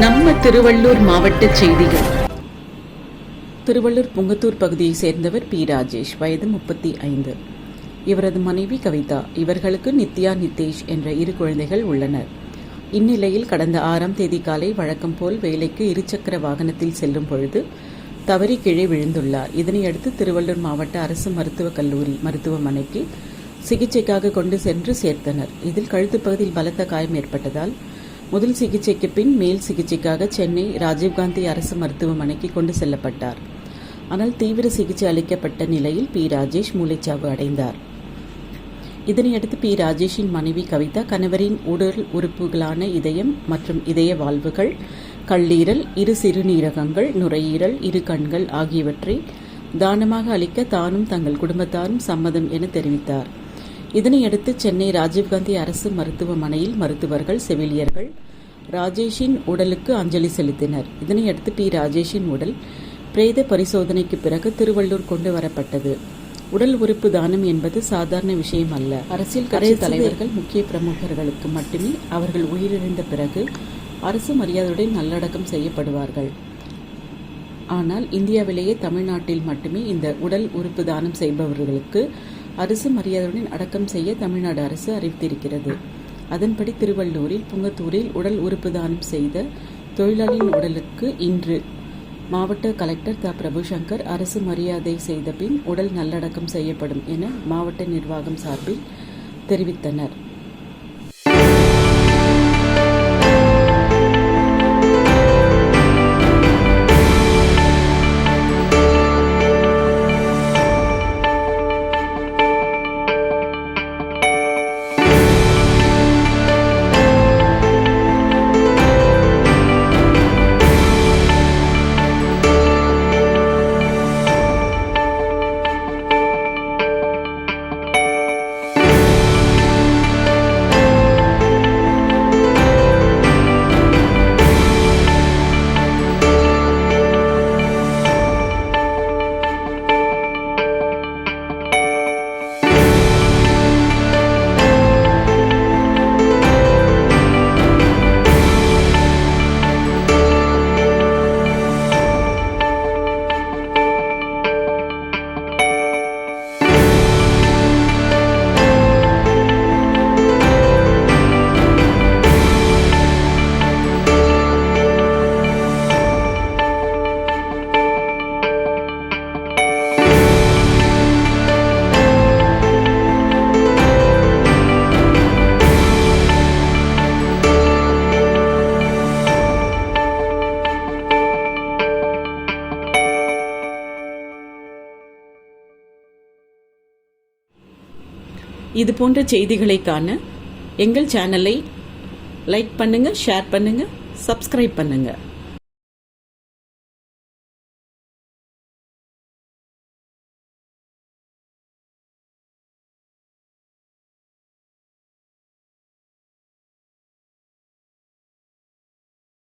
நம்ம திருவள்ளூர் மாவட்ட செய்திகள். திருவள்ளூர் புங்கத்தூர் பகுதியை சேர்ந்தவர் பி. ராஜேஷ், வயது 35. இவரது மனைவி கவிதா. இவர்களுக்கு நித்யா, நிதேஷ் என்ற 2 குழந்தைகள் உள்ளனர். இந்நிலையில் கடந்த 6ஆம் தேதி காலை வழக்கம் போல் வேலைக்கு இருசக்கர வாகனத்தில் செல்லும் பொழுது தவறி கீழே விழுந்துள்ளார். இதனையடுத்து திருவள்ளூர் மாவட்ட அரசு மருத்துவக் கல்லூரி மருத்துவமனைக்கு சிகிச்சைக்காக கொண்டு சென்று சேர்த்தனர். இதில் கழுத்து பகுதியில் பலத்த காயம் ஏற்பட்டதால் முதல் சிகிச்சைக்கு பின் மேல் சிகிச்சைக்காக சென்னை ராஜீவ்காந்தி அரசு மருத்துவமனைக்கு கொண்டு செல்லப்பட்டார். ஆனால் தீவிர சிகிச்சை அளிக்கப்பட்ட நிலையில் பி. ராஜேஷ் மூளைச்சாவு அடைந்தார். இதனையடுத்து பி. ராஜேஷின் மனைவி கவிதா கணவரின் உடல் உறுப்புகளான இதயம் மற்றும் இதய வால்வுகள், கல்லீரல், 2 சிறுநீரகங்கள், நுரையீரல், 2 கண்கள் ஆகியவற்றை தானமாக அளிக்க தானும் தங்கள் குடும்பத்தாரும் சம்மதம் என தெரிவித்தார். இதனையடுத்து சென்னை ராஜீவ்காந்தி அரசு மருத்துவமனையில் மருத்துவர்கள், செவிலியர்கள் ராஜேஷின் உடலுக்கு அஞ்சலி செலுத்தினர். இதனையடுத்து பி. ராஜேஷின் உடல் பிரேத பரிசோதனைக்கு பிறகு திருவள்ளூர் கொண்டு வரப்பட்டது. உடல் உறுப்பு தானம் என்பது சாதாரண விஷயம் அல்ல. அரசியல் கட்சி தலைவர்கள், முக்கிய பிரமுகர்களுக்கு மட்டுமே அவர்கள் உயிரிழந்த பிறகு அரசு மரியாதையுடன் நல்லடக்கம் செய்யப்படுவார்கள். ஆனால் இந்தியாவிலேயே தமிழ்நாட்டில் மட்டுமே இந்த உடல் உறுப்பு தானம் செய்பவர்களுக்கு அரசு மரியாதையுடன் அடக்கம் செய்ய தமிழ்நாடு அரசு அறிவித்திருக்கிறது. அதன்படி திருவள்ளூரில் புங்கத்தூரில் உடல் உறுப்பு தானம் செய்த தொழிலாளியின் உடலுக்கு இன்று மாவட்ட கலெக்டர் த. பிரபுசங்கர் அரசு மரியாதை செய்த பின் உடல் நல்லடக்கம் செய்யப்படும் என மாவட்ட நிர்வாகம் சார்பில் தெரிவித்தனர். இது போன்ற செய்திகளை காண எங்கள் சேனலை லைக் பண்ணுங்க, ஷேர் பண்ணுங்க, சப்ஸ்கிரைப் பண்ணுங்க.